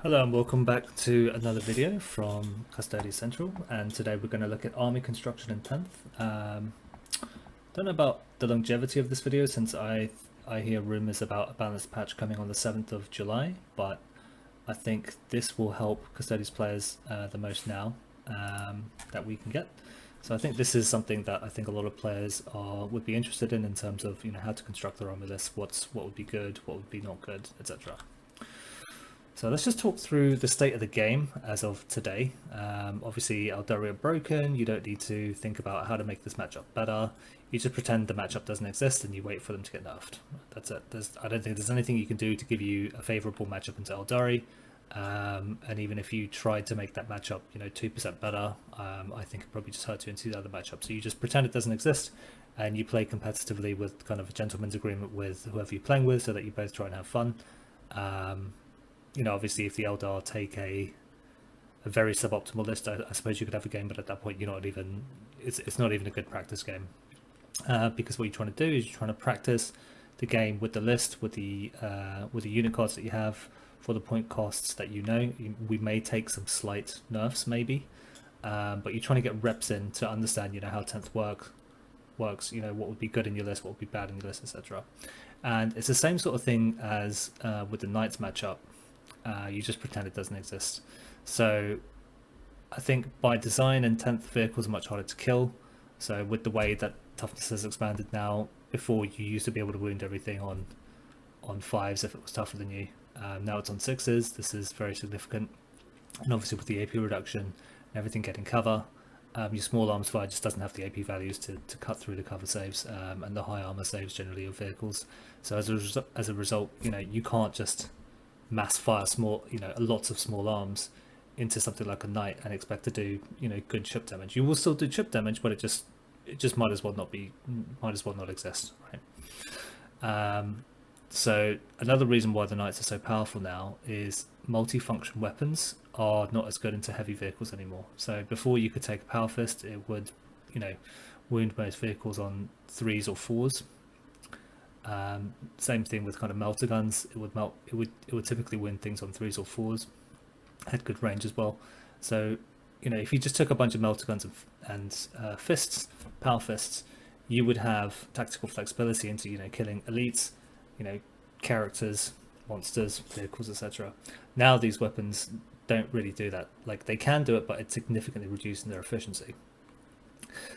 Hello and welcome back to another video from Custodes Central, and today we're going to look at army construction in 10th. Don't know about the longevity of this video since I hear rumours about a balanced patch coming on the 7th of July, but I think this will help Custodes players the most now that we can get. So I think this is something that I think a lot of players would be interested in terms of how to construct their army list, what would be good, what would be not good, etc. So let's just talk through the state of the game as of today. Obviously, Eldari are broken. You don't need to think about how to make this matchup better. You just pretend the matchup doesn't exist and you wait for them to get nerfed. That's it. I don't think there's anything you can do to give you a favourable matchup into Eldari. And even if you tried to make that matchup, 2% better, I think it probably just hurt you into the other matchup. So you just pretend it doesn't exist and you play competitively with kind of a gentleman's agreement with whoever you're playing with so that you both try and have fun. Obviously, if the Eldar take a very suboptimal list, I suppose you could have a game, but at that point, it's not even a good practice game, because what you're trying to do is you're trying to practice the game with the list, with the unit cards that you have for the point costs that we may take some slight nerfs, maybe, but you're trying to get reps in to understand, how 10th works, what would be good in your list, what would be bad in your list, etc. And it's the same sort of thing as with the Knights matchup. You just pretend it doesn't exist. So I think by design and 10th vehicles are much harder to kill. So with the way that toughness has expanded now, before you used to be able to wound everything on 5s if it was tougher than you. Now it's on 6s. This is very significant. And obviously with the AP reduction and everything getting cover, your small arms fire just doesn't have the AP values to cut through the cover saves, and the high armor saves generally of vehicles. So as a result, you can't just mass fire lots of small arms into something like a knight and expect to do good chip damage. You will still do chip damage, but it just might as well not exist, right? So another reason why the knights are so powerful now is multi-function weapons are not as good into heavy vehicles anymore. So before you could take a power fist, it would wound most vehicles on 3s or 4s. Same thing with kind of melter guns. It would typically win things on 3s or 4s. Had good range as well. So if you just took a bunch of melter guns and fists, power fists, you would have tactical flexibility into killing elites, characters, monsters, vehicles, etc. Now these weapons don't really do that. Like, they can do it, but it's significantly reducing their efficiency.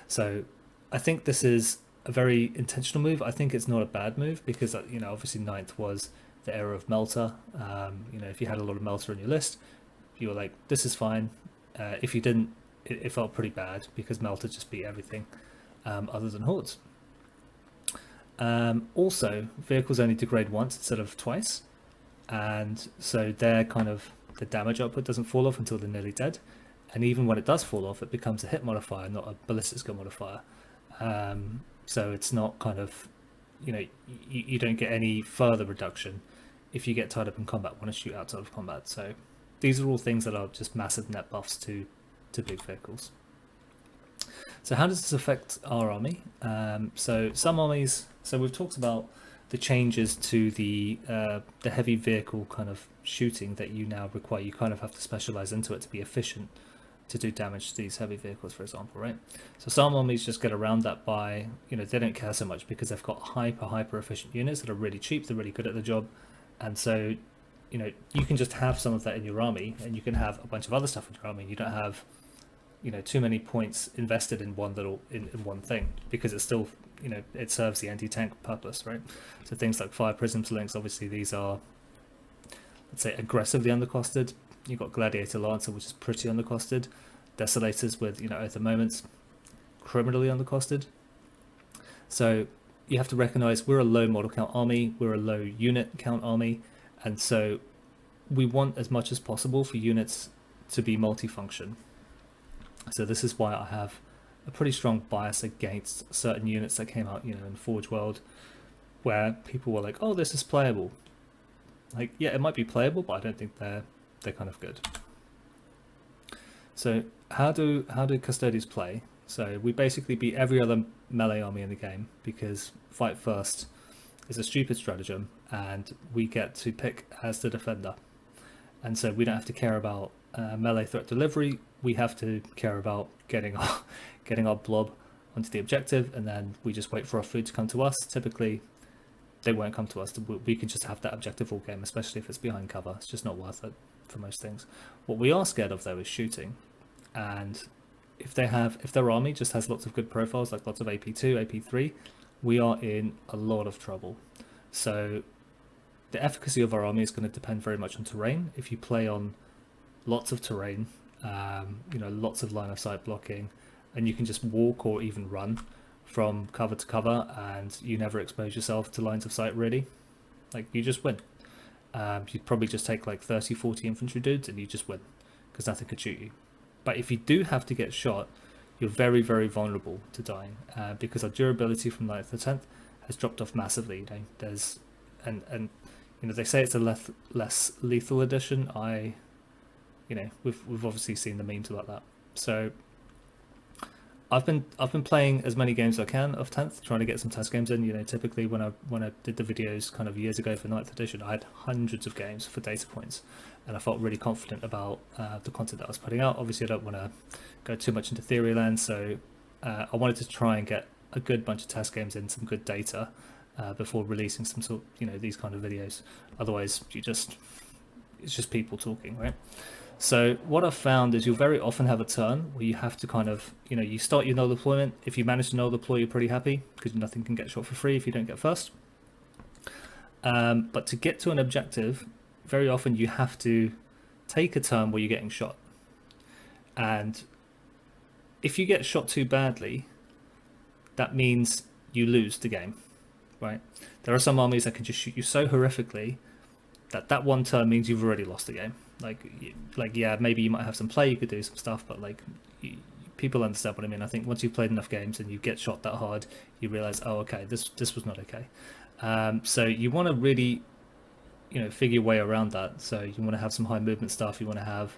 So I think this is a very intentional move. I think it's not a bad move because obviously 9th was the era of melter. If you had a lot of melter in your list, you were like, this is fine. If you didn't, it felt pretty bad because melter just beat everything other than hordes. Also, vehicles only degrade once instead of twice, and so the damage output doesn't fall off until they're nearly dead, and even when it does fall off, it becomes a hit modifier, not a ballistic skill modifier. So it's not you don't get any further reduction if you get tied up in combat, want to shoot outside of combat. So these are all things that are just massive net buffs to big vehicles. So how does this affect our army? So some armies, so we've talked about the changes to the heavy vehicle kind of shooting that you now require. You kind of have to specialize into it to be efficient to do damage to these heavy vehicles, for example, right? So some armies just get around that by, they don't care so much because they've got hyper efficient units that are really cheap, they're really good at the job, and so you can just have some of that in your army, and you can have a bunch of other stuff in your army. You don't have too many points invested in one one thing, because it's still it serves the anti-tank purpose, right? So things like fire prisms, links, obviously these are, let's say, aggressively undercosted. You've got Gladiator Lancer, which is pretty undercosted. Desolators with, Oath of Moments, criminally undercosted. So you have to recognize we're a low model count army, we're a low unit count army, and so we want as much as possible for units to be multifunction. So this is why I have a pretty strong bias against certain units that came out, in Forge World, where people were like, oh, this is playable. Like, yeah, it might be playable, but I don't think they're kind of good. So how do Custodes play? So we basically beat every other melee army in the game because fight first is a stupid stratagem and we get to pick as the defender. and so we don't have to care about melee threat delivery. We have to care about getting our blob onto the objective, and then we just wait for our food to come to us. Typically, they won't come to us. We can just have that objective all game, especially if it's behind cover. It's just not worth it for most things. What we are scared of though is shooting, and if their army just has lots of good profiles, like lots of AP2, AP3, we are in a lot of trouble. So the efficacy of our army is going to depend very much on terrain. If you play on lots of terrain, lots of line of sight blocking, and you can just walk or even run from cover to cover, and you never expose yourself to lines of sight really, like you just win. You'd probably just take like 30-40 infantry dudes and you just win, because nothing could shoot you. But if you do have to get shot, you're very, very vulnerable to dying, because our durability from 9th to 10th has dropped off massively. There's and they say it's a less lethal edition. We've obviously seen the memes about that. So I've been playing as many games as I can of 10th, trying to get some test games in. Typically when I did the videos kind of years ago for 9th edition, I had hundreds of games for data points, and I felt really confident about the content that I was putting out. Obviously, I don't want to go too much into theory land, so I wanted to try and get a good bunch of test games in, some good data, before releasing some sort, these kind of videos. Otherwise, it's just people talking, right? So what I've found is you'll very often have a turn where you have to kind of, you start your null deployment. If you manage to null deploy, you're pretty happy, because nothing can get shot for free if you don't get first. But to get to an objective, very often you have to take a turn where you're getting shot. And if you get shot too badly, that means you lose the game, right? There are some armies that can just shoot you so horrifically that one turn means you've already lost the game. Yeah, maybe you might have some play, you could do some stuff, but people understand what I mean. I think once you've played enough games and you get shot that hard, you realize, oh, okay, this was not okay. So you want to really, figure your way around that. So you want to have some high movement stuff. You want to have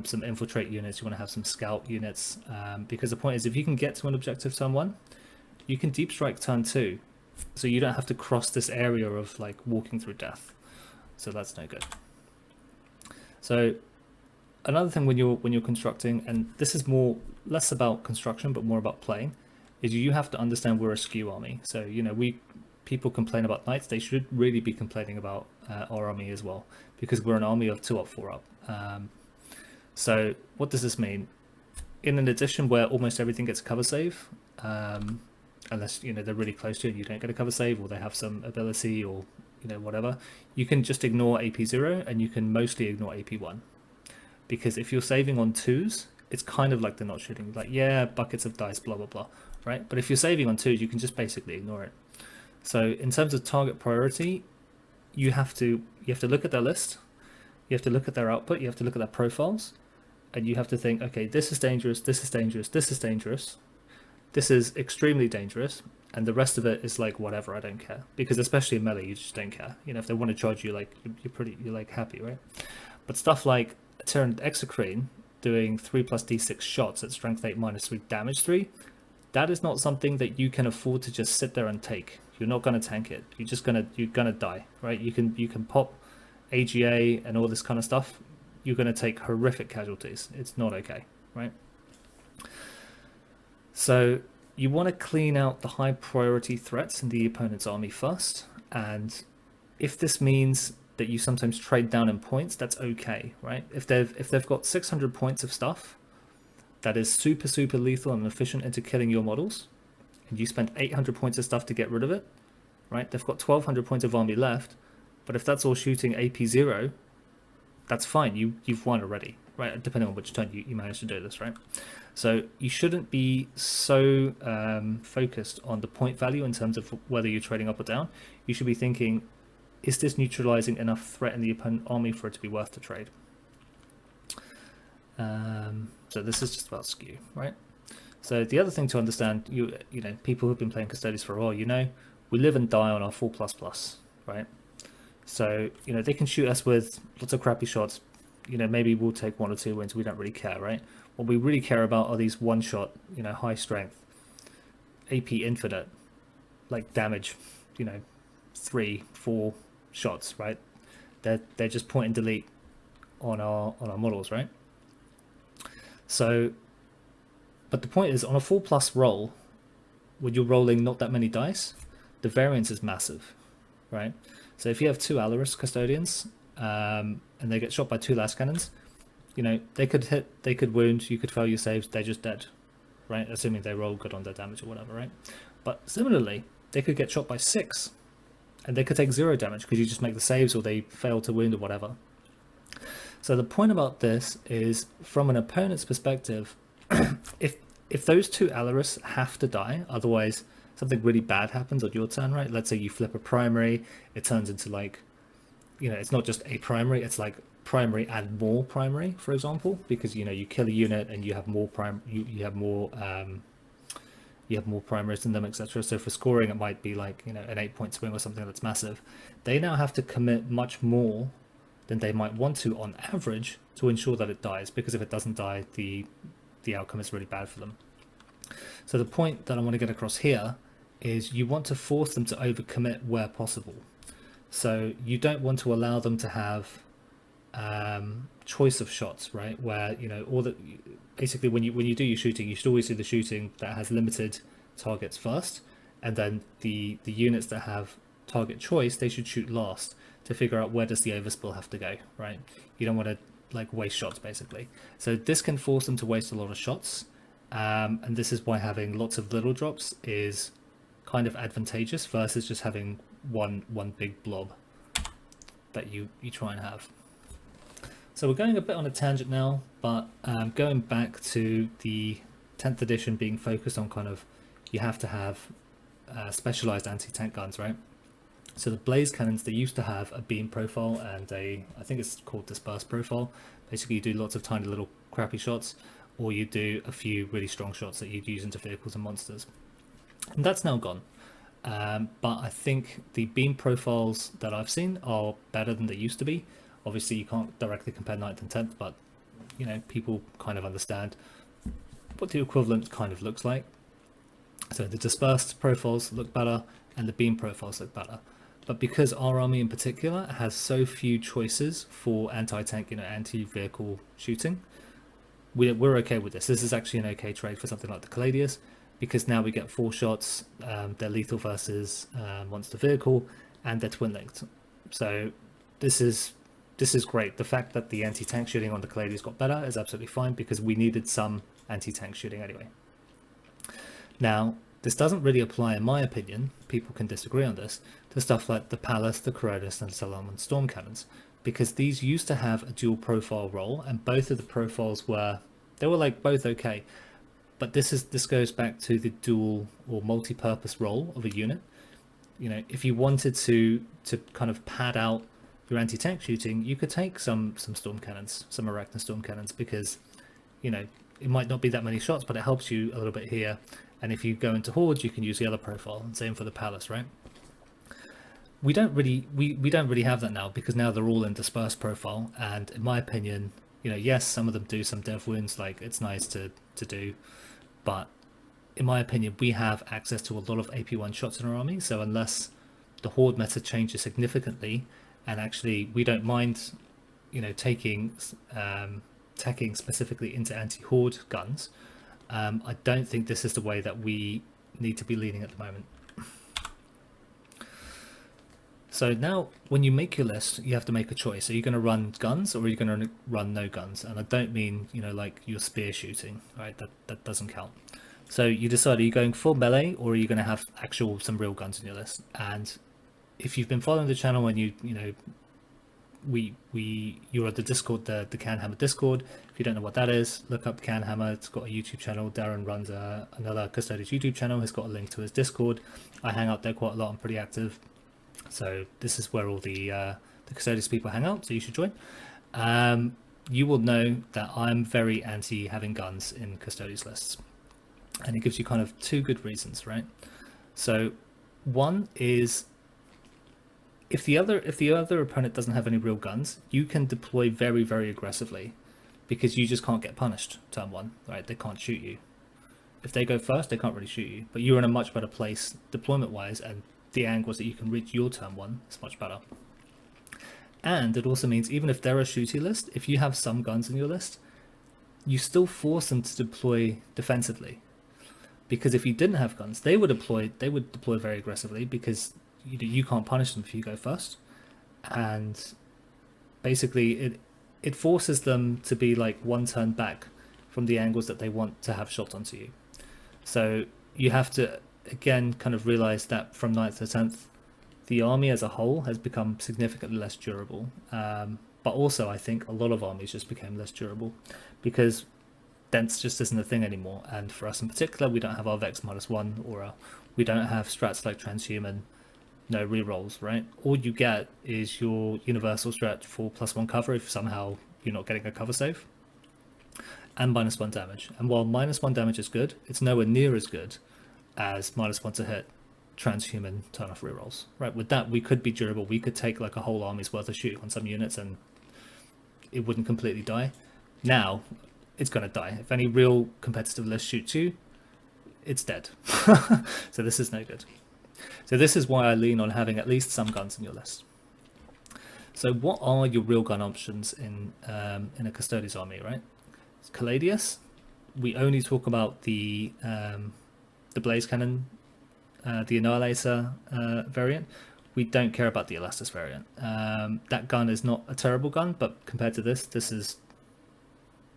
some infiltrate units. You want to have some scout units, because the point is, if you can get to an objective turn 1, you can deep strike turn 2, so you don't have to cross this area of walking through death. So that's no good. So another thing when you're constructing, and this is less about construction but more about playing, is you have to understand we're a skew army. So people complain about knights, they should really be complaining about our army as well, because we're an army of 2 up, 4 up. So what does this mean? In an edition where almost everything gets a cover save, unless they're really close to you and you don't get a cover save, or they have some ability, or whatever, you can just ignore AP0 and you can mostly ignore AP1, because if you're saving on 2s, it's kind of like they're not shooting, yeah, buckets of dice, blah blah blah, right? But if you're saving on 2s, you can just basically ignore it. So in terms of target priority, you have to look at their list, you have to look at their output, you have to look at their profiles, and you have to think, okay, this is dangerous, this is dangerous, this is dangerous, this is extremely dangerous, and the rest of it is whatever, I don't care. Because especially in melee, you just don't care. If they want to charge you, you're happy, right? But stuff like a Tyrant Exocrine doing 3+d6 shots at strength 8 -3 damage 3, that is not something that you can afford to just sit there and take. You're not going to tank it. You're gonna die, right? You can pop AGA and all this kind of stuff. You're going to take horrific casualties. It's not okay, right? So you want to clean out the high priority threats in the opponent's army first, and if this means that you sometimes trade down in points, that's okay, right? If they've got 600 points of stuff that is super lethal and efficient into killing your models, and you spend 800 points of stuff to get rid of it, right? They've got 1200 points of army left, but if that's all shooting AP0, that's fine. You've won already, right? Depending on which turn you manage to do this, right? So you shouldn't be so focused on the point value in terms of whether you're trading up or down. You should be thinking, is this neutralizing enough threat in the opponent army for it to be worth the trade? So this is just about skew, right? So the other thing to understand, people who've been playing Custodes for a while, we live and die on our 4++, right? So, they can shoot us with lots of crappy shots. Maybe we'll take 1 or 2 wins. We don't really care, right? What we really care about are these one-shot, high strength, AP infinite, damage, 3, 4 shots, right? They're just point and delete on our models, right? So, but the point is, on a 4+ roll, when you're rolling not that many dice, the variance is massive, right? So if you have 2 Adeptus Custodians, and they get shot by 2 las cannons, you know, they could hit, they could wound, you could fail your saves, they're just dead, right? Assuming they roll good on their damage or whatever, right? But similarly, they could get shot by 6, and they could take 0 damage because you just make the saves or they fail to wound or whatever. So the point about this is, from an opponent's perspective, if those 2 Alaris have to die, otherwise something really bad happens on your turn, right? Let's say you flip a primary, it turns into like, you know, it's not just a primary, it's like primary and more primary, for example, because, you know, you kill a unit and you have more you have more primaries in them, etc. So for scoring, it might be like, you know, an 8-point swing or something that's massive. They now have to commit much more than they might want to on average to ensure that it dies, because if it doesn't die, the outcome is really bad for them. So the point that I want to get across here is you want to force them to overcommit where possible. So you don't want to allow them to have choice of shots, right? Where, you know, all that, basically when you do your shooting, you should always do the shooting that has limited targets first, and then the units that have target choice, they should shoot last to figure out where does the overspill have to go, right? You don't want to like waste shots, basically. So this can force them to waste a lot of shots, and this is why having lots of little drops is kind of advantageous versus just having one big blob that you try and have. So we're going a bit on a tangent now, but going back to the 10th edition being focused on kind of, you have to have specialized anti-tank guns, right? So the blaze cannons, they used to have a beam profile and I think it's called disperse profile. Basically you do lots of tiny little crappy shots, or you do a few really strong shots that you'd use into vehicles and monsters. And that's now gone. But I think the beam profiles that I've seen are better than they used to be. Obviously you can't directly compare 9th and 10th, but you know, people kind of understand what the equivalent kind of looks like. So the dispersed profiles look better and the beam profiles look better. But because our army in particular has so few choices for anti-tank, you know, anti-vehicle shooting, we're okay with this. This is actually an okay trade for something like the Callidus, because now we get 4 shots, they're lethal versus monster vehicle, and they're twin-linked. So this is great. The fact that the anti-tank shooting on the Callidus got better is absolutely fine, because we needed some anti-tank shooting anyway. Now, this doesn't really apply, in my opinion, people can disagree on this, to stuff like the Palace, the Callidus, and Salomon Storm Cannons, because these used to have a dual profile roll, and both of the profiles were like both okay. But this goes back to the dual or multi-purpose role of a unit. You know, if you wanted to kind of pad out your anti-tank shooting, you could take some storm cannons, some Arachna storm cannons, because, you know, it might not be that many shots, but it helps you a little bit here. And if you go into hordes, you can use the other profile, and same for the Palace, right? We don't really have that now, because now they're all in dispersed profile, and in my opinion, you know, yes, some of them do some dev wounds, like it's nice to do, but in my opinion, we have access to a lot of AP1 shots in our army. So unless the horde meta changes significantly, and actually we don't mind, you know, tacking specifically into anti-horde guns, I don't think this is the way that we need to be leaning at the moment. So now when you make your list, you have to make a choice. Are you going to run guns, or are you going to run no guns? And I don't mean, you know, like your spear shooting, right? That doesn't count. So you decide, are you going full melee, or are you going to have some real guns in your list? And if you've been following the channel and you know, you're at the Discord, the Canhammer Discord. If you don't know what that is, look up Canhammer. It's got a YouTube channel. Darren runs another Custodes YouTube channel. He's got a link to his Discord. I hang out there quite a lot. I'm pretty active. So this is where all the Custodes people hang out, so you should join. You will know that I'm very anti having guns in Custodes lists, and it gives you kind of 2 good reasons, right? So one is, if the other opponent doesn't have any real guns, you can deploy very, very aggressively, because you just can't get punished turn 1, right? They can't shoot you. If they go first, they can't really shoot you, but you're in a much better place deployment wise, and the angles that you can reach your turn 1 is much better. And it also means even if they're a shooty list, if you have some guns in your list, you still force them to deploy defensively. Because if you didn't have guns, they would deploy very aggressively because you can't punish them if you go first. And basically it forces them to be like one turn back from the angles that they want to have shot onto you. So you have to again kind of realize that from 9th to 10th, the army as a whole has become significantly less durable. But also I think a lot of armies just became less durable because dense just isn't a thing anymore. And for us in particular, we don't have our Vex -1 or we don't have strats like transhuman, no rerolls, right? All you get is your universal strat for +1 cover if somehow you're not getting a cover save, and -1 damage. And while -1 damage is good, it's nowhere near as good as -1 to hit transhuman turn off rerolls, right? With that, we could be durable. We could take like a whole army's worth of shooting on some units and it wouldn't completely die. Now it's going to die. If any real competitive list shoots you, it's dead. So this is no good. So this is why I lean on having at least some guns in your list. So what are your real gun options in a Custodes army, right? It's callidus. We only talk about the blaze cannon, the annihilator variant. We don't care about the elastus variant. That gun is not a terrible gun, but compared to this is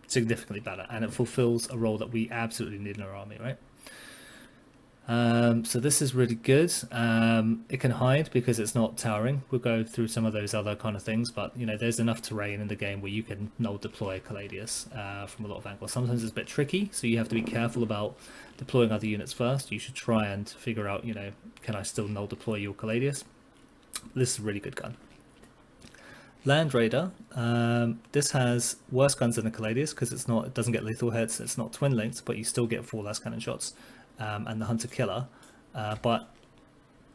significantly better, and it fulfills a role that we absolutely need in our army, right? So this is really good. It can hide because it's not towering. We'll go through some of those other kind of things, but there's enough terrain in the game where you can null deploy callidus from a lot of angles. Sometimes it's a bit tricky, so you have to be careful about deploying other units first. You should try and figure out, can I still null deploy your callidus? This is a really good gun. Land Raider, this has worse guns than the callidus because it doesn't get lethal hits. It's not twin linked, but you still get 4 less cannon shots, and the Hunter Killer. But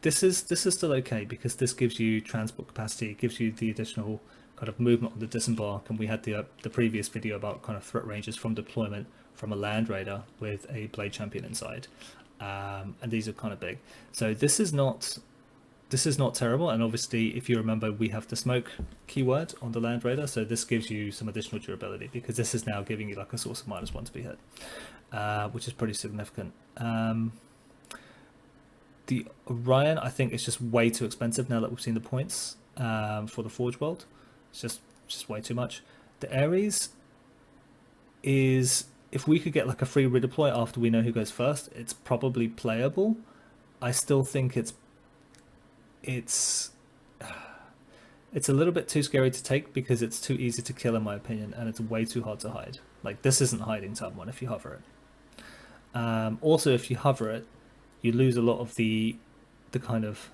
this is still okay because this gives you transport capacity. It gives you the additional kind of movement on the disembark, and we had the previous video about kind of threat ranges from deployment from a Land Raider with a Blade Champion inside, and these are kind of big. So this is not terrible, and obviously if you remember we have the smoke keyword on the Land Raider, so this gives you some additional durability because this is now giving you like a source of -1 to be hit, which is pretty significant. The Orion, I think, is just way too expensive now that we've seen the points for the Forge World. It's just way too much. The Ares is, if we could get like a free redeploy after we know who goes first, it's probably playable. I still think it's a little bit too scary to take because it's too easy to kill in my opinion, and it's way too hard to hide. Like this isn't hiding someone if you hover it. Also, if you hover it, you lose a lot of the kind of,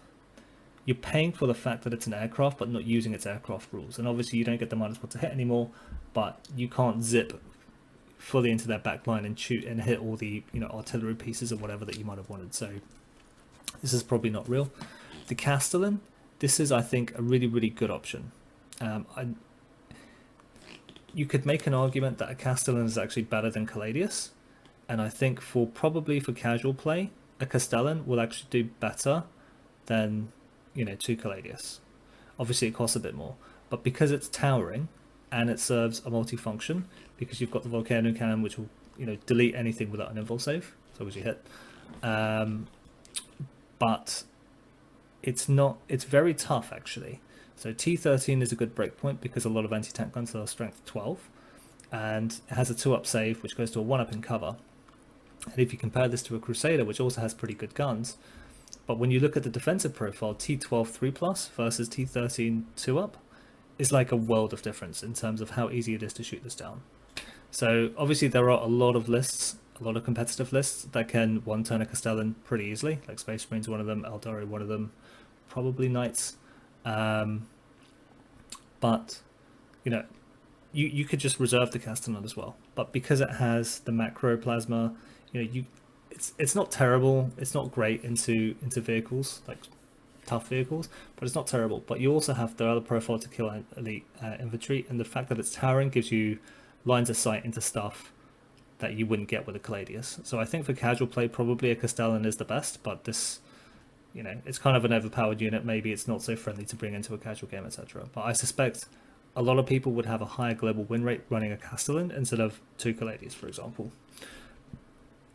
you're paying for the fact that it's an aircraft but not using its aircraft rules, and obviously you don't get the -1 to hit anymore, but you can't zip fully into their back line and shoot and hit all the artillery pieces or whatever that you might have wanted. So this is probably not real. The Castellan, this is, I think, a really, really good option. You could make an argument that a Castellan is actually better than callidus, and I think probably for casual play, a Castellan will actually do better than 2 callidus. Obviously, it costs a bit more, but because it's towering and it serves a multi-function, because you've got the Volcano Cannon, which will delete anything without an invul save, as long as you hit. But it's very tough actually. So T13 is a good breakpoint because a lot of anti-tank guns are strength 12, and it has a 2-up save which goes to a 1-up in cover. And if you compare this to a Crusader, which also has pretty good guns, but when you look at the defensive profile, T12 3+ versus T13 2-up is like a world of difference in terms of how easy it is to shoot this down. So obviously there are a lot of lists, a lot of competitive lists that can one-turn a Castellan pretty easily, like Space Marines one of them, Eldari one of them, probably Knights. But you could just reserve the Castellan as well. But because it has the macro plasma, it's not terrible. It's not great into vehicles, like tough vehicles, but it's not terrible. But you also have the other profile to kill elite infantry, and the fact that it's towering gives you lines of sight into stuff that you wouldn't get with a callidus. So I think for casual play, probably a Castellan is the best, but this you know, it's kind of an overpowered unit. Maybe it's not so friendly to bring into a casual game, etc. But I suspect a lot of people would have a higher global win rate running a Castellan instead of 2 callidus, for example.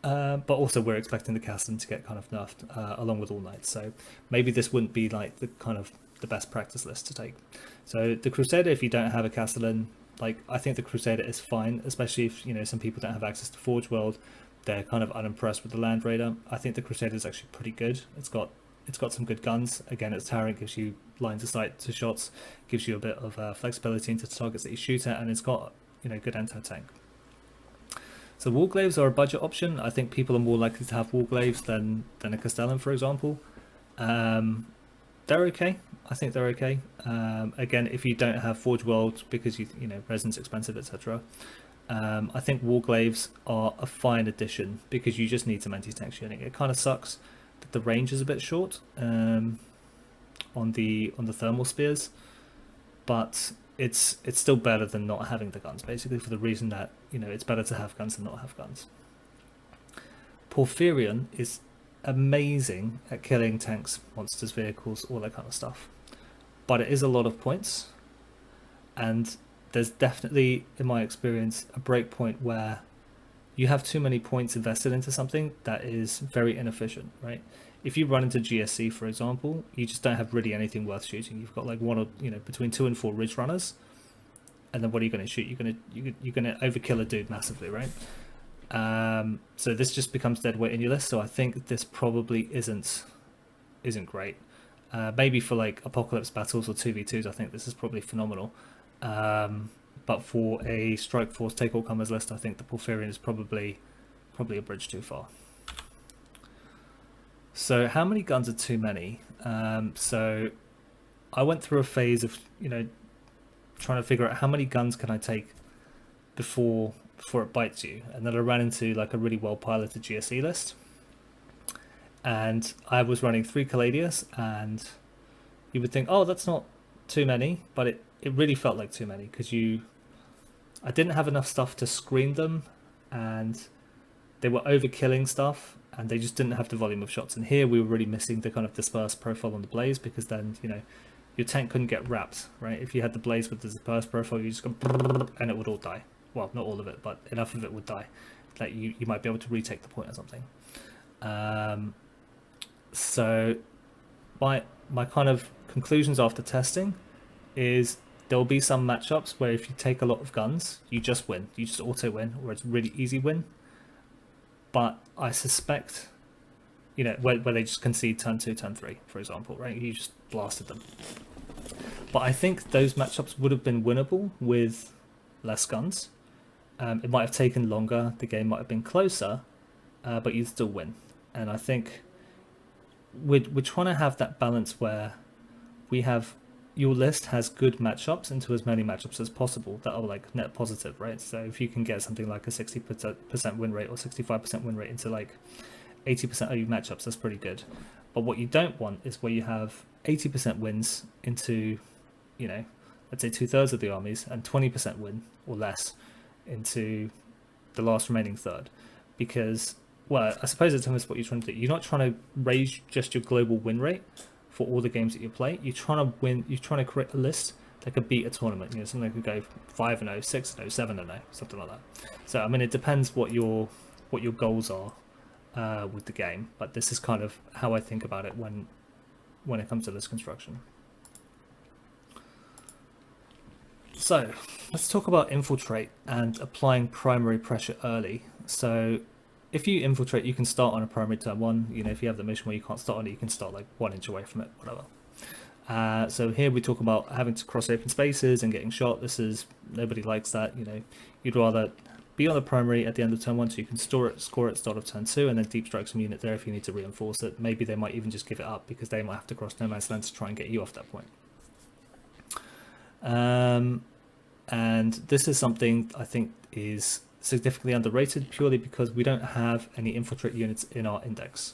But also we're expecting the Castellan to get kind of nerfed along with all knights, so maybe this wouldn't be like the kind of the best practice list to take. So the Crusader, if you don't have a Castellan, like I think the Crusader is fine, especially if, you know, some people don't have access to Forge World, they're kind of unimpressed with the Land Raider. I think the Crusader is actually pretty good. It's got some good guns. Again, it's towering, gives you lines of sight to shots, gives you a bit of flexibility into the targets that you shoot at, and it's got, you know, good anti-tank. So Warglaives are a budget option. I think people are more likely to have Warglaives than a Castellan, for example. They're okay. I think they're okay. Again, if you don't have Forge World because you know resin's expensive, etc. I think Warglaives are a fine addition because you just need some anti-tank shooting. It kind of sucks that the range is a bit short on the thermal spears, but it's still better than not having the guns, basically, for the reason that, you know, it's better to have guns than not have guns. Porphyrion is amazing at killing tanks, monsters, vehicles, all that kind of stuff, but it is a lot of points, and there's definitely, in my experience, a break point where you have too many points invested into something that is very inefficient, right? If you run into GSC, for example, you just don't have really anything worth shooting. You've got like one or, you know, between 2 and 4 Ridge Runners, and then what are you going to shoot? You're going to overkill a dude massively, right? So this just becomes dead weight in your list. So I think this probably isn't great. Maybe for like apocalypse battles or 2v2s, I think this is probably phenomenal. But for a strike force take all comers list, I think the Porphyrion is probably a bridge too far. So how many guns are too many? So I went through a phase of, you know, trying to figure out how many guns can I take before it bites you, and then I ran into like a really well piloted GSE list, and I was running 3 callidus, and you would think, oh, that's not too many, but it really felt like too many because I didn't have enough stuff to screen them, and they were overkilling stuff, and they just didn't have the volume of shots. And here we were really missing the kind of dispersed profile on the blaze, because then, you know, your tank couldn't get wrapped, right? If you had the blaze with the dispersed profile, you just go and it would all die. Well, not all of it, but enough of it would die that you might be able to retake the point or something. So my kind of conclusions after testing is there will be some matchups where if you take a lot of guns, you just win. You just auto win, or it's really easy win. But I suspect, you know, where they just concede turn 2, turn 3, for example, right? You just blasted them. But I think those matchups would have been winnable with less guns. It might have taken longer, the game might have been closer, but you'd still win. And I think we're trying to have that balance where we have, your list has good matchups into as many matchups as possible that are like net positive, right? So if you can get something like a 60% win rate or 65% win rate into like 80% of your matchups, that's pretty good. But what you don't want is where you have 80% wins into, you know, let's say 2/3 of the armies, and 20% win or less into the last remaining third. Because, well, I suppose it's almost what you're trying to do. You're not trying to raise just your global win rate for all the games that you play. You're trying to win. You're trying to create a list that could beat a tournament. You know, something that could go 5-0, 6-0, 7-0, something like that. So I mean, it depends what your goals are with the game. But this is kind of how I think about it when it comes to list construction. So let's talk about infiltrate and applying primary pressure early. So if you infiltrate, you can start on a primary turn 1. You know, if you have the mission where you can't start on it, you can start like 1 inch away from it, whatever. So here we talk about having to cross open spaces and getting shot. Nobody likes that. You know, you'd rather be on the primary at the end of turn 1 so you can score it start of turn 2, and then deep strike some unit there if you need to reinforce it. Maybe they might even just give it up because they might have to cross no man's land to try and get you off that point. And this is something I think is significantly underrated, purely because we don't have any infiltrate units in our index.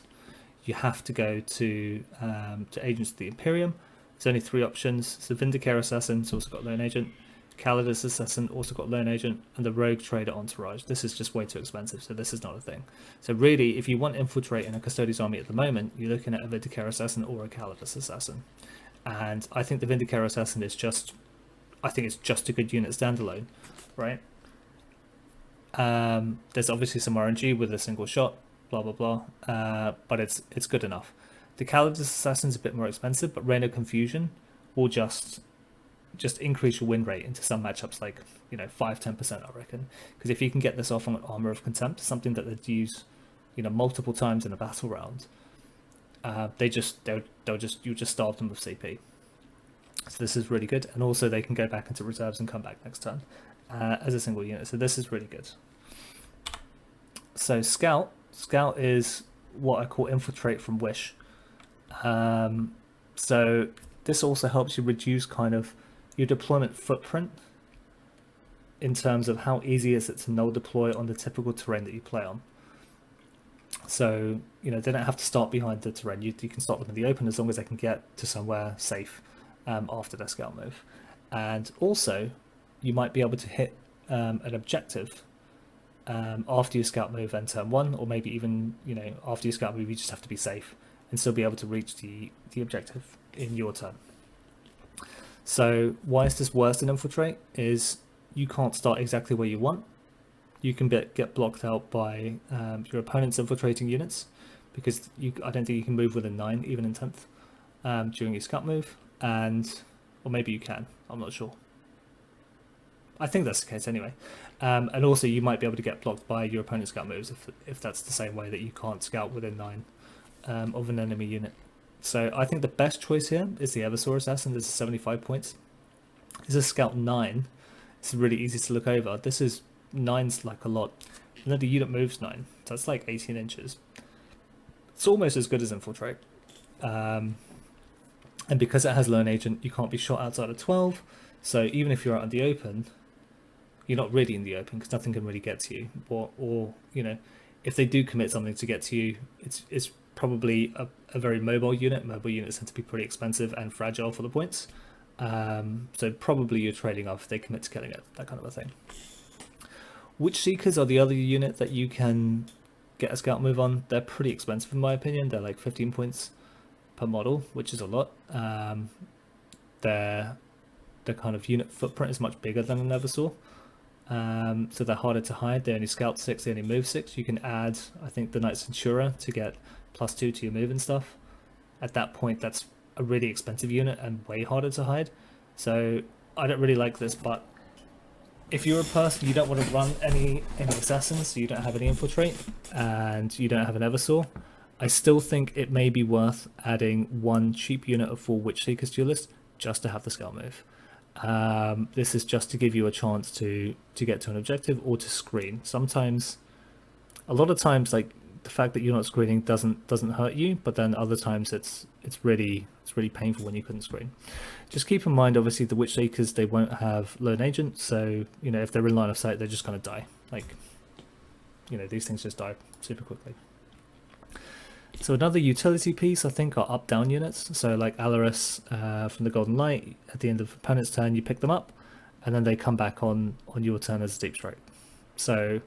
You have to go to Agents of the Imperium. There's only 3 options. So Vindicare Assassin, it's also got Lone Agent. callidus assassin also got lone agent, and the rogue trader entourage. This is just way too expensive, so this is not a thing. So really, if you want infiltrate in a Custodes army at the moment, you're looking at a vindicare assassin or a callidus assassin. And I think the vindicare assassin is just, I think it's just a good unit standalone, right? There's obviously some RNG with a single shot, blah blah blah, but it's good enough. The callidus assassin's a bit more expensive, but Reign of Confusion will just increase your win rate into some matchups, like 5-10%, I reckon. Because if you can get this off on Armor of Contempt, something that they'd use multiple times in a battle round, you'll just starve them with CP. So this is really good, and also they can go back into reserves and come back next turn as a single unit. So this is really good. So Scout is what I call infiltrate from Wish. So this also helps you reduce kind of your deployment footprint in terms of how easy is it to null deploy on the typical terrain that you play on. So they don't have to start behind the terrain. You can start them in the open as long as they can get to somewhere safe after their scout move. And also you might be able to hit an objective after your scout move and turn 1, or maybe even after your scout move you just have to be safe and still be able to reach the objective in your turn. So why is this worse than infiltrate? Is you can't start exactly where you want. You can get blocked out by your opponent's infiltrating units, because I don't think you can move within 9, even in 10th, during your scout move, or maybe you can, I'm not sure. I think that's the case anyway. And also you might be able to get blocked by your opponent's scout moves if that's the same way that you can't scout within 9 of an enemy unit. So I think the best choice here is the Eversor Assassin. This is 75 points. This is Scout 9. It's really easy to look over. This is 9's like a lot. And then the unit moves 9. So that's like 18 inches. It's almost as good as Infiltrate. And because it has Lone Agent, you can't be shot outside of 12. So even if you're out in the open, you're not really in the open because nothing can really get to you. Or if they do commit something to get to you, it's probably a very mobile unit. Mobile units tend to be pretty expensive and fragile for the points. So probably you're trading off if they commit to killing it, that kind of a thing. Witch Seekers are the other unit that you can get a scout move on. They're pretty expensive in my opinion. They're like 15 points per model, which is a lot. Their kind of unit footprint is much bigger than an Eversor. So they're harder to hide. They only scout 6, they only move 6. You can add, I think, the Knight Centura to get +2 to your move and stuff. At that point, that's a really expensive unit and way harder to hide. So I don't really like this, but if you're a person you don't want to run any assassins, so you don't have any infiltrate and you don't have an Eversor, I still think it may be worth adding one cheap unit of 4 Witch Seekers to your list just to have the scout move. This is just to give you a chance to get to an objective or to screen. Sometimes, a lot of times, like the fact that you're not screening doesn't hurt you, but then other times it's really painful when you couldn't screen. Just keep in mind, obviously, the Witch Seekers, they won't have Lone Agent, so if they're in line of sight, they're just gonna die. Like these things just die super quickly. So another utility piece, I think, are up-down units. So like Alaris from the Golden Light, at the end of opponent's turn, you pick them up, and then they come back on your turn as a deep strike. So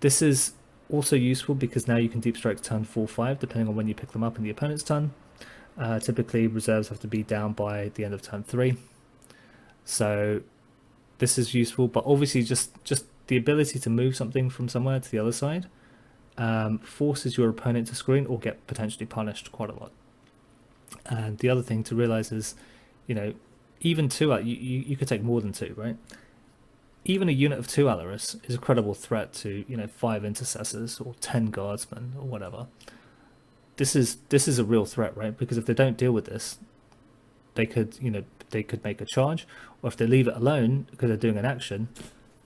this is also useful because now you can deep strike turn 4-5, depending on when you pick them up in the opponent's turn. Typically, reserves have to be down by the end of turn 3. So this is useful, but obviously just the ability to move something from somewhere to the other side forces your opponent to screen or get potentially punished quite a lot. And the other thing to realize is, even 2, you could take more than 2, right? Even a unit of 2 Alaris is a credible threat to 5 intercessors or 10 guardsmen or whatever. This is a real threat, right? Because if they don't deal with this, they could make a charge, or if they leave it alone because they're doing an action,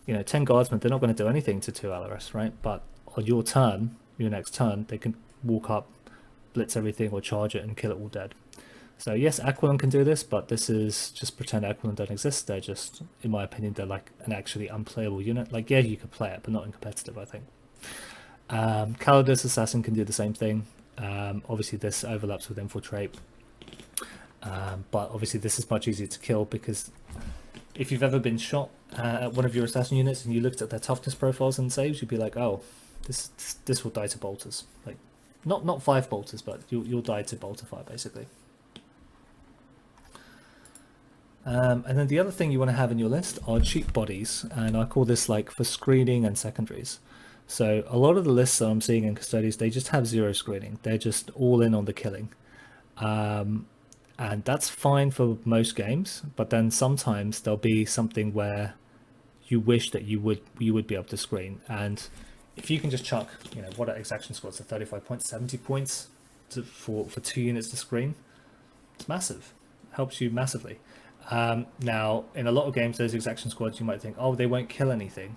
10 guardsmen, they're not going to do anything to 2 Alaris, right? But on your turn, your next turn, they can walk up, blitz everything, or charge it and kill it all dead. So yes, Aquilon can do this, but this is just pretend Aquilon don't exist. They're just, in my opinion, they're like an actually unplayable unit. Like, yeah, you could play it, but not in competitive, I think. Callidus Assassin can do the same thing. Obviously, this overlaps with Infiltrate. But obviously, this is much easier to kill because if you've ever been shot at one of your assassin units and you looked at their toughness profiles and saves, you'd be like, oh, this will die to bolters. Like, not 5 bolters, but you'll die to bolter fire basically. And then the other thing you want to have in your list are cheap bodies, and I call this like for screening and secondaries. So a lot of the lists that I'm seeing in Custodes, they just have 0 screening. They're just all in on the killing. And that's fine for most games, but then sometimes there'll be something where you wish that you would be able to screen. And if you can just chuck, you know, what are exaction squads? So 35 points, 70 points for 2 units to screen, it's massive. Helps you massively. Now, in a lot of games, those exaction squads, you might think, oh, they won't kill anything.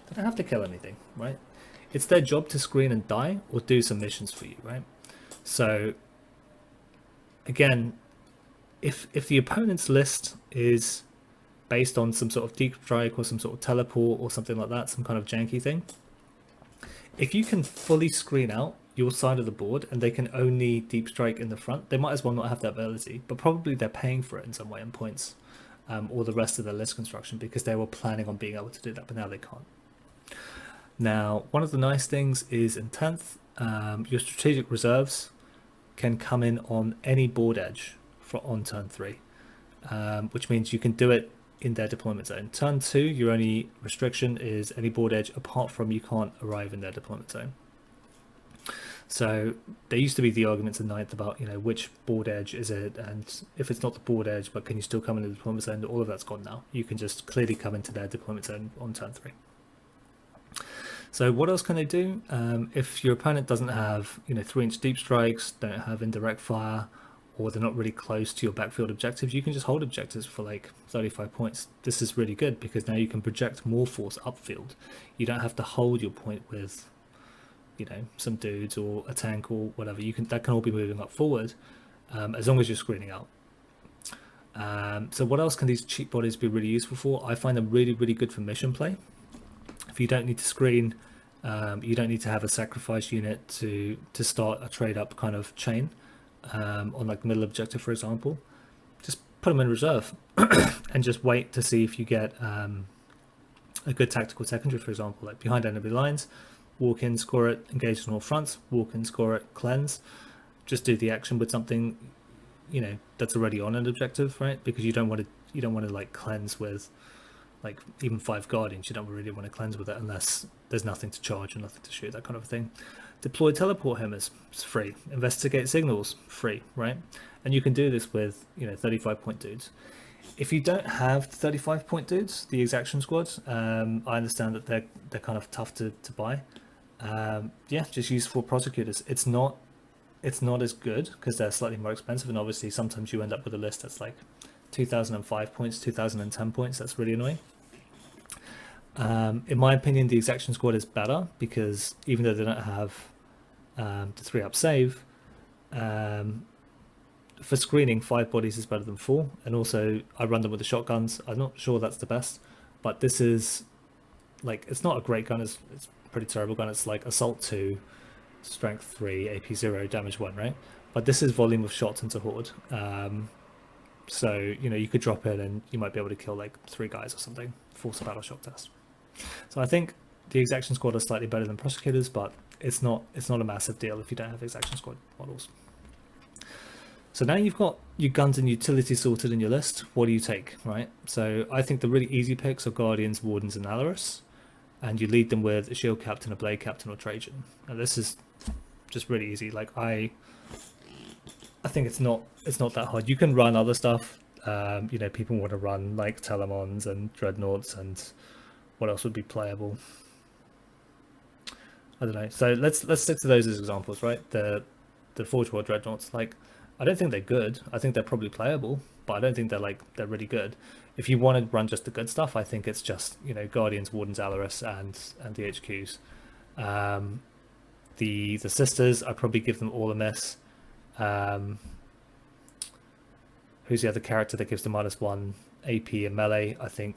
They don't have to kill anything, right? It's their job to screen and die or do some missions for you, right? So, again, if the opponent's list is based on some sort of deep strike or some sort of teleport or something like that, some kind of janky thing, if you can fully screen out your side of the board and they can only deep strike in the front, they might as well not have that ability, but probably they're paying for it in some way in points, or the rest of their list construction, because they were planning on being able to do that, but now they can't. Now, one of the nice things is in 10th, your strategic reserves can come in on any board edge on turn 3, which means you can do it in their deployment zone. Turn 2, your only restriction is any board edge apart from you can't arrive in their deployment zone. So there used to be the arguments in 9th about, you know, which board edge is it, and if it's not the board edge, but can you still come into the deployment zone? All of that's gone now. You can just clearly come into their deployment zone on turn 3. So what else can they do? If your opponent doesn't have, you know, 3-inch deep strikes, don't have indirect fire, or they're not really close to your backfield objectives, you can just hold objectives for like 35 points. This is really good because now you can project more force upfield. You don't have to hold your point with, you know, some dudes or a tank or whatever. That can all be moving up forward, as long as you're screening out. So what else can these cheap bodies be really useful for? I find them really, really good for mission play. If you don't need to screen, you don't need to have a sacrifice unit to start a trade up kind of chain on like middle objective, for example. Just put them in reserve and just wait to see if you get a good tactical secondary, for example, like behind enemy lines, walk in, score it, engage on all fronts, walk in, score it, cleanse. Just do the action with something, you know, that's already on an objective, right? Because you don't want to like cleanse with like even 5 guardians. You don't really want to cleanse with it unless there's nothing to charge or nothing to shoot, that kind of thing. Deploy teleport hammers, it's free. Investigate signals, free, right? And you can do this with, you know, 35 point dudes. If you don't have 35 point dudes, the exaction squads, I understand that they're kind of tough to buy. Yeah, just use 4 prosecutors. It's not as good because they're slightly more expensive, and obviously sometimes you end up with a list that's like 2005 points, 2010 points. That's really annoying. In my opinion, the exaction squad is better because even though they don't have the 3-up save, for screening, 5 bodies is better than 4, and also I run them with the shotguns. I'm not sure that's the best, but this is like, it's not a great gun, it's a pretty terrible gun. It's like assault 2, strength 3, AP 0, damage 1, right? But this is volume of shots into horde. So, you know, you could drop in and you might be able to kill like 3 guys or something, force a battle shock test. So I think the exaction squad are slightly better than prosecutors, but it's not a massive deal if you don't have exaction squad models. So now you've got your guns and utility sorted in your list. What do you take, right? So I think the really easy picks are Guardians, Wardens, and Alarus, and you lead them with a Shield Captain, a Blade Captain, or Trajan. And this is just really easy. Like I think it's not that hard. You can run other stuff. You know, people want to run like Telemons and Dreadnoughts, and what else would be playable? I don't know. So let's stick to those as examples, right? The Forge World Dreadnoughts. Like, I don't think they're good. I think they're probably playable, but I don't think they're really good. If you want to run just the good stuff, I think it's just, you know, Guardians, Wardens, Alarus, and the HQs. The Sisters, I probably give them all a miss. Who's the other character that gives them -1 AP and melee? I think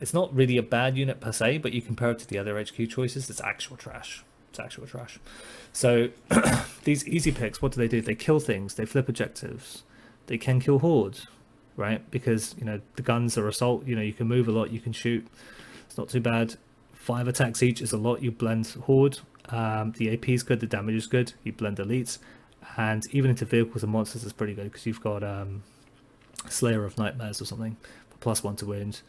it's not really a bad unit per se, but you compare it to the other HQ choices, it's actual trash. It's actual trash. So these easy picks, what do? They kill things, they flip objectives, they can kill hordes. right? Because, you know, the guns are assault, you know, you can move a lot, you can shoot. It's not too bad. 5 attacks each is a lot. You blend horde. The AP is good, the damage is good. You blend elites. And even into vehicles and monsters is pretty good because you've got Slayer of Nightmares or something for +1 to wound.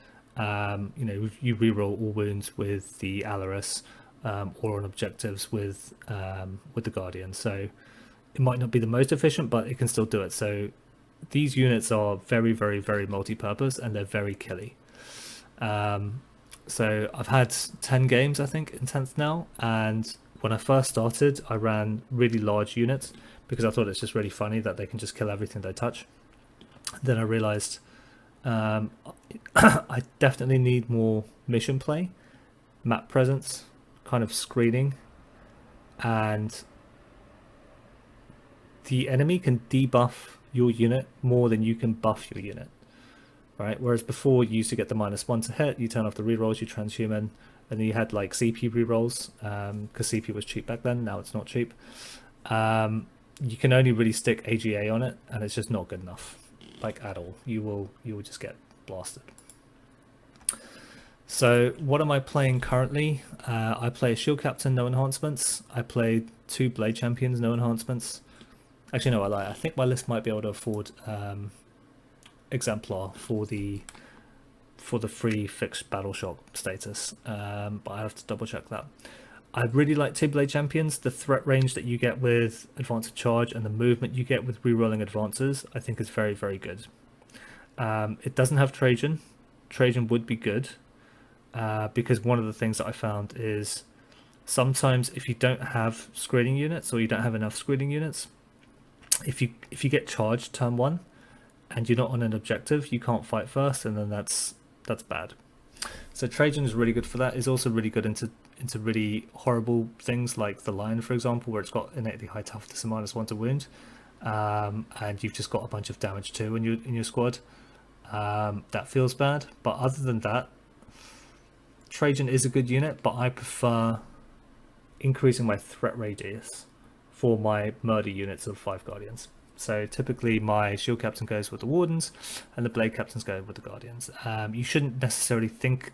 You know, you reroll all wounds with the Alaris, or on objectives with the Guardian. So it might not be the most efficient, but it can still do it. So these units are very, very, very multi-purpose, and they're very killy. So I've had 10 games, I think, in 10th now, and when I first started, I ran really large units because I thought it's just really funny that they can just kill everything they touch. Then I realized I definitely need more mission play, map presence, kind of screening, and the enemy can debuff your unit more than you can buff your unit, right? Whereas before you used to get the -1 to hit, you turn off the rerolls, you transhuman, and then you had like CP rerolls because CP was cheap back then. Now it's not cheap. You can only really stick AGA on it, and it's just not good enough, like at all. You will just get blasted. So what am I playing currently? I play a Shield Captain, no enhancements. I play 2 Blade Champions, no enhancements. Actually, no, I lie. I think my list might be able to afford Exemplar for the free fixed battle shock status, but I have to double check that. I really like 2 Blade Champions. The threat range that you get with Advanced Charge and the movement you get with rerolling advances, I think is very, very good. It doesn't have Trajan. Trajan would be good, because one of the things that I found is sometimes if you don't have screening units, or you don't have enough screening units, if you get charged turn 1 and you're not on an objective, you can't fight first, and then that's bad. So Trajan is really good for that. Is also really good into really horrible things like the Lion, for example, where it's got innately high toughness and -1 to wound, and you've just got a bunch of damage too in your squad. That feels bad, but other than that, Trajan is a good unit, but I prefer increasing my threat radius for my murder units of 5 Guardians. So typically my Shield Captain goes with the Wardens, and the Blade Captains go with the Guardians. You shouldn't necessarily think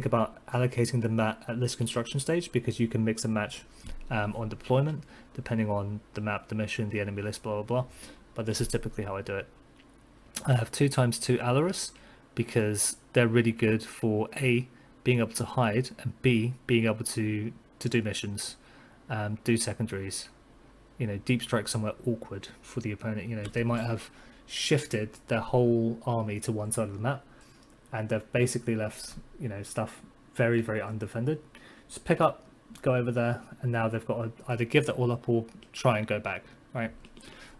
about allocating the map at list construction stage, because you can mix and match on deployment depending on the map, the mission, the enemy list, blah blah blah. But this is typically how I do it. I have 2x2 Alaris because they're really good for A, being able to hide, and B, being able to do missions, do secondaries, you know, deep strike somewhere awkward for the opponent. You know, they might have shifted their whole army to one side of the map, and they've basically left, you know, stuff very, very undefended. Just pick up, go over there, and now they've got to either give that all up or try and go back, right?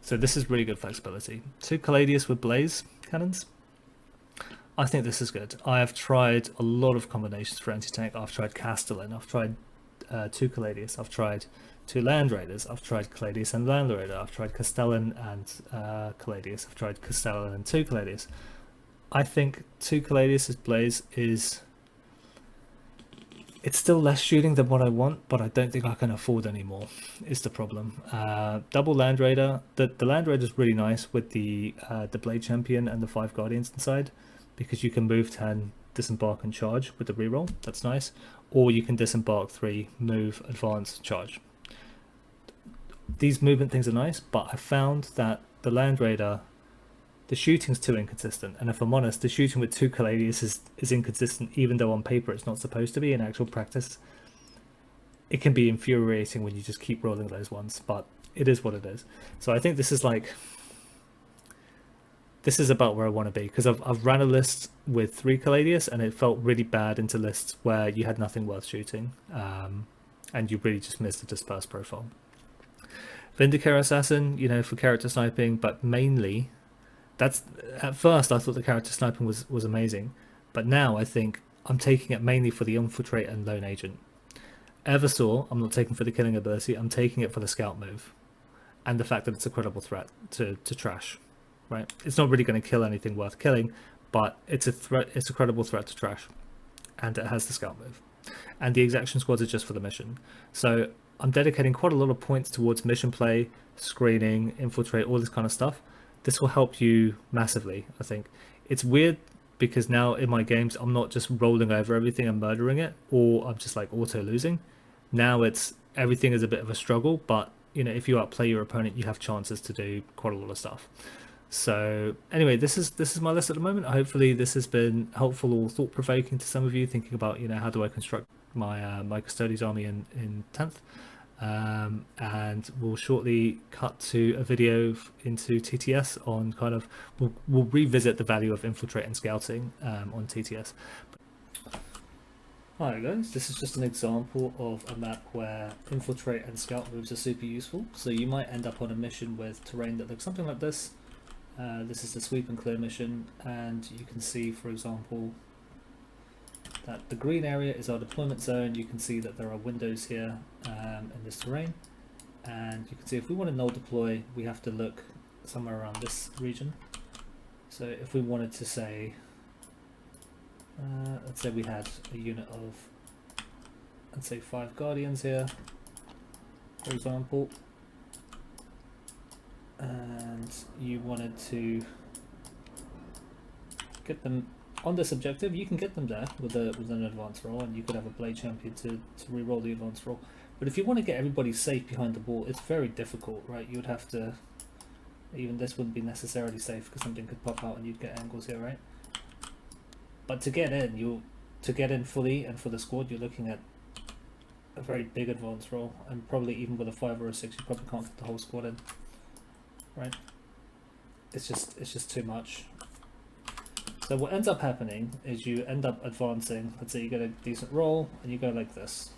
So this is really good flexibility. 2 Callidus with Blaze cannons. I think this is good. I have tried a lot of combinations for anti-tank. I've tried Castellan, I've tried 2 Callidus, I've tried 2 Land Raiders, I've tried Callidus and Land Raider, I've tried Castellan and Callidus, I've tried Castellan and 2 Callidus. I think 2 Callidus as Blaze is... It's still less shooting than what I want, but I don't think I can afford any more, is the problem. Double Land Raider. The Land Raider is really nice with the Blade Champion and the 5 Guardians inside, because you can move 10, disembark and charge with the reroll. That's nice. Or you can disembark 3, move, advance, charge. These movement things are nice, but I found that the Land Raider, the shooting's too inconsistent, and if I'm honest, the shooting with 2 Callidus is inconsistent, even though on paper it's not supposed to be. In actual practice, it can be infuriating when you just keep rolling those ones, but it is what it is. So I think this is about where I want to be, because I've ran a list with 3 Callidus, and it felt really bad into lists where you had nothing worth shooting, and you really just missed the dispersed profile. Vindicare Assassin, you know, for character sniping, but mainly... That's, at first I thought the character sniping was amazing, but now I think I'm taking it mainly for the infiltrate and lone agent. Eversor, I'm not taking for the killing ability, I'm taking it for the scout move, and the fact that it's a credible threat to trash, right? It's not really going to kill anything worth killing, but it's a threat. It's a credible threat to trash, and it has the scout move, and the exaction squads are just for the mission. So I'm dedicating quite a lot of points towards mission play, screening, infiltrate, all this kind of stuff. this will help you massively. I think it's weird because now in my games I'm not just rolling over everything and murdering it, or I'm just like auto losing. Now it's everything is a bit of a struggle, but you know, if you outplay your opponent, you have chances to do quite a lot of stuff. So anyway, this is my list at the moment. Hopefully this has been helpful or thought provoking to some of you thinking about, you know, how do I construct my my Custodes army in 10th. And we'll shortly cut to a video into TTS on kind of we'll revisit the value of infiltrate and scouting on TTS. Hi guys, this is just an example of a map where infiltrate and scout moves are super useful. So you might end up on a mission with terrain that looks something like this. This is the sweep and clear mission, and you can see, for example, that the green area is our deployment zone. You can see that there are windows here in this terrain, and you can see if we want to null deploy, we have to look somewhere around this region. So if we wanted to say, let's say we had a unit of, let's say 5 guardians here, for example, and you wanted to get them on this objective, you can get them there with an advance roll, and you could have a blade champion to re-roll the advance roll. But if you want to get everybody safe behind the ball, it's very difficult, right? You would have to, even this wouldn't be necessarily safe because something could pop out and you'd get angles here, right? But to get in fully and for the squad, you're looking at a very big advance roll, and probably even with a 5 or a 6, you probably can't get the whole squad in, right? It's just too much. So what ends up happening is you end up advancing. Let's say you get a decent roll and you go like this,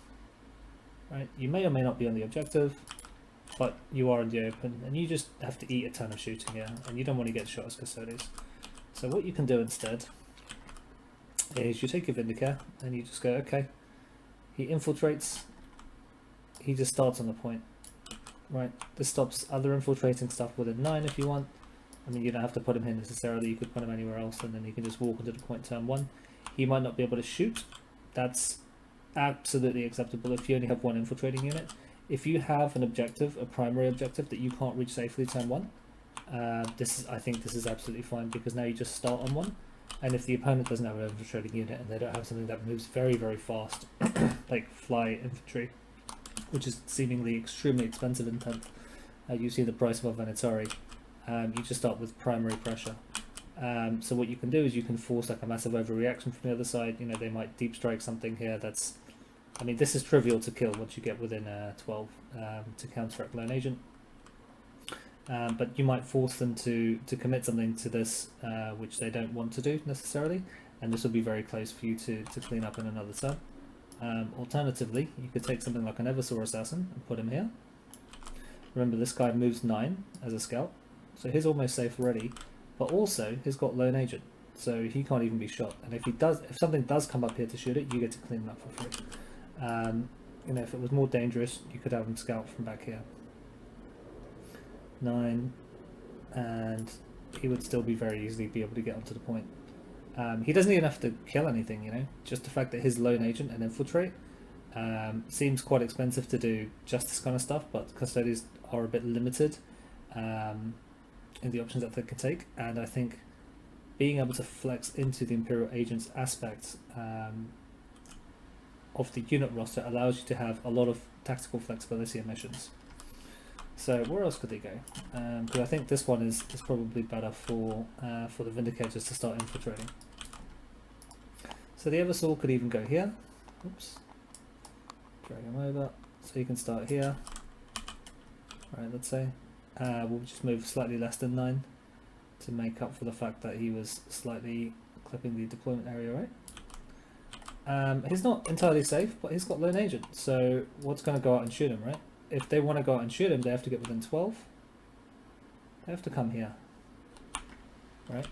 right? You may or may not be on the objective, but you are in the open, and you just have to eat a ton of shooting here, and you don't want to get shot as Custodes. So what you can do instead is you take your vindicare and you just go, okay, he infiltrates, he just starts on the point, right? This stops other infiltrating stuff within 9 if you want. I mean, you don't have to put him here necessarily, you could put him anywhere else, and then he can just walk into the point turn 1. He might not be able to shoot. That's absolutely acceptable if you only have one infiltrating unit. If you have an objective, a primary objective that you can't reach safely turn 1, I think this is absolutely fine, because now you just start on 1. And if the opponent doesn't have an infiltrating unit and they don't have something that moves very, very fast, like fly infantry, which is seemingly extremely expensive in 10th, you see the price of a Vindicare. You just start with primary pressure. So what you can do is you can force like a massive overreaction from the other side. You know, they might deep strike something here that's, I mean, this is trivial to kill once you get within 12 to counteract lone agent. But you might force them to commit something to this, which they don't want to do necessarily, and this will be very close for you to clean up in another turn. Alternatively, you could take something like an eversor assassin and put him here. Remember, this guy moves 9 as a scout, so he's almost safe already, but also he's got lone agent, so he can't even be shot. And if something does come up here to shoot it, you get to clean it up for free. You know, if it was more dangerous, you could have him scout from back here. 9, and he would still be very easily be able to get onto the point. He doesn't even have to kill anything, you know, just the fact that his lone agent and infiltrate seems quite expensive to do just this kind of stuff, but Custodes are a bit limited in the options that they can take, and I think being able to flex into the Imperial Agents aspect of the unit roster allows you to have a lot of tactical flexibility in missions. So where else could they go? Because I think this one is probably better for the Vindicators to start infiltrating. So the Eversor could even go here. Oops. Drag him over. So you can start here. Right, let's say. We'll just move slightly less than 9 to make up for the fact that he was slightly clipping the deployment area, right? He's not entirely safe, but he's got lone agent. So what's going to go out and shoot him, right? If they want to go out and shoot him, they have to get within 12. They have to come here, right?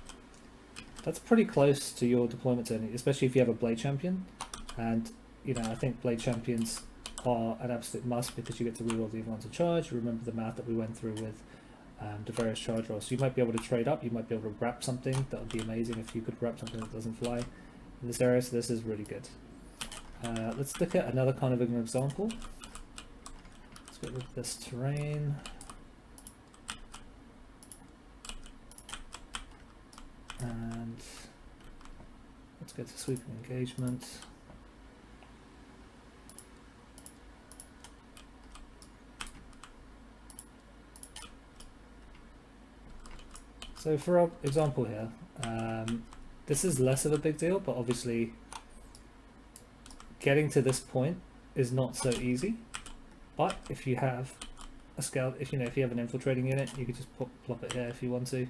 That's pretty close to your deployment zone, especially if you have a blade champion. And, you know, I think blade champions are an absolute must because you get to reroll the advantage charge. Remember the math that we went through with the various charge rolls. So you might be able to trade up, you might be able to wrap something. That would be amazing if you could wrap something that doesn't fly in this area, so this is really good. Let's look at another kind of an example. Let's get rid of this terrain. And let's go to sweeping engagement. So for our example here, this is less of a big deal, but obviously getting to this point is not so easy. But if you have a scout, if you have an infiltrating unit, you could just plop it here if you want to.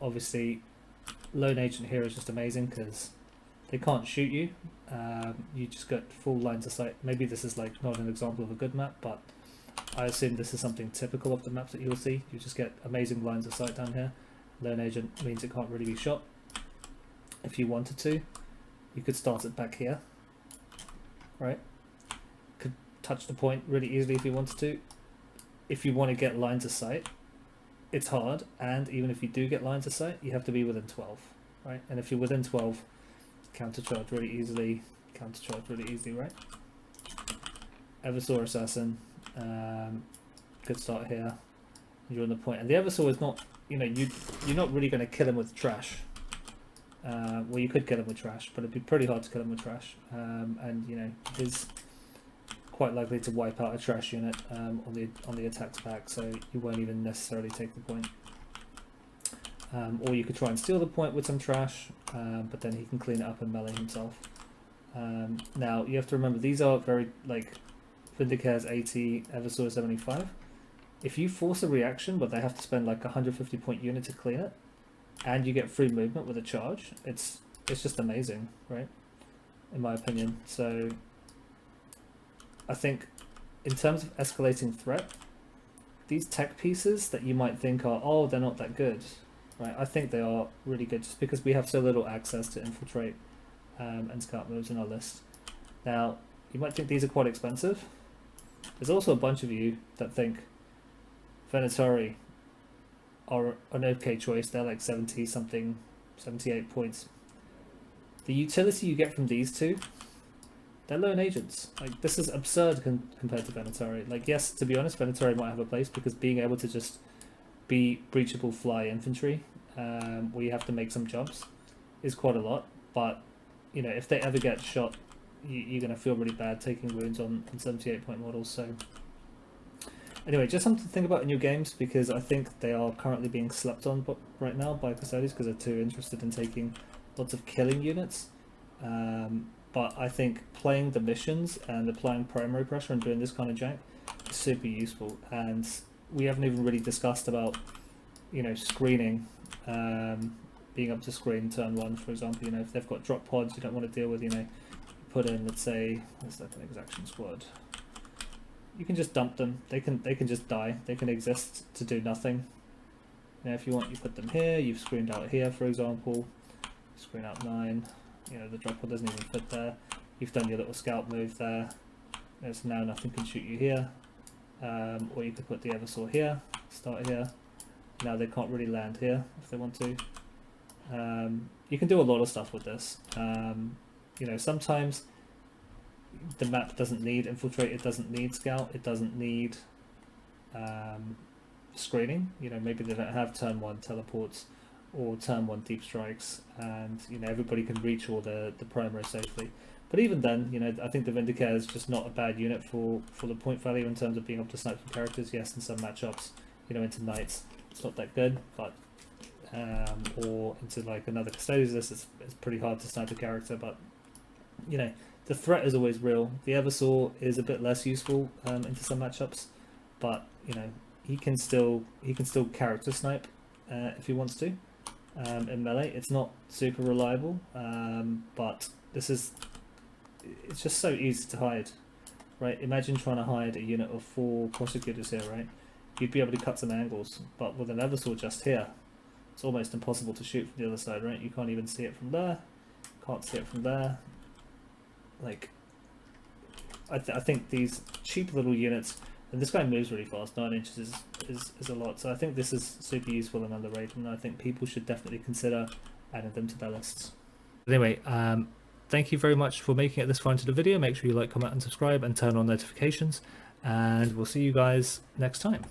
Obviously, lone agent here is just amazing because they can't shoot you. You just got full lines of sight. Maybe this is like not an example of a good map, but I assume this is something typical of the maps that you'll see. You just get amazing lines of sight down here. Lone agent means it can't really be shot. If you wanted to, you could start it back here, right? Could touch the point really easily if you wanted to. If you want to get lines of sight, it's hard, and even if you do get lines of sight, you have to be within 12, right? And if you're within 12, countercharge really easily, right? Eversor assassin, good start here. You're on the point, and the eversor is not, you're not really going to kill him with trash. Well, you could kill him with trash, but it'd be pretty hard to kill him with trash, and he's quite likely to wipe out a trash unit on the attack's back, so you won't even necessarily take the point. Or you could try and steal the point with some trash, but then he can clean it up and melee himself. Now you have to remember, these are very, like, Vindicare's 80, Eversor 75. If you force a reaction but they have to spend like 150 point unit to clean it, and you get free movement with a charge, it's just amazing, right? In my opinion. So I think in terms of escalating threat, these tech pieces that you might think are, oh, they're not that good, right? I think they are really good just because we have so little access to infiltrate and scout moves in our list. Now, you might think these are quite expensive. There's also a bunch of you that think Venatori are an okay choice. They're like 70 something, 78 points. The utility you get from these two, they're lone agents. Like, this is absurd compared to Venatori. Like, yes, to be honest, Venatori might have a place because being able to just be breachable fly infantry, where you have to make some jumps, is quite a lot. But if they ever get shot, you're going to feel really bad taking wounds on 78 point models. So anyway, just something to think about in your games, because I think they are currently being slept on right now by Custodes because they're too interested in taking lots of killing units. But I think playing the missions and applying primary pressure and doing this kind of jank is super useful. And we haven't even really discussed about screening, being able to screen turn 1, for example. If they've got drop pods you don't want to deal with, put in, let's say, let's like an exaction squad. You can just dump them. They can just die. They can exist to do nothing. If you want, you put them here. You've screened out here, for example. Screen out 9. The drop pod doesn't even fit there. You've done your little scout move there. So now nothing can shoot you here. Or you could put the eversor here. Start here. Now they can't really land here if they want to. You can do a lot of stuff with this. Sometimes the map doesn't need infiltrate, it doesn't need scout, it doesn't need screening. Maybe they don't have turn 1 teleports or turn 1 deep strikes, and everybody can reach all the primary safely. But even then, I think the Vindicare is just not a bad unit for the point value in terms of being able to snipe some characters. Yes, in some matchups, into knights, it's not that good, but or into like another Custodes list, it's pretty hard to snipe a character. But the threat is always real. The eversor is a bit less useful into some matchups, but he can still character snipe if he wants to in melee. It's not super reliable, but it's just so easy to hide, right? Imagine trying to hide a unit of 4 prosecutors here, right? You'd be able to cut some angles, but with an eversor just here, it's almost impossible to shoot from the other side, right? You can't even see it from there, can't see it from there. Like, I think these cheap little units, and this guy moves really fast, 9 inches is a lot, so I think this is super useful and underrated, and I think people should definitely consider adding them to their lists. Anyway, thank you very much for making it this far into the video. Make sure you like, comment and subscribe and turn on notifications, and we'll see you guys next time.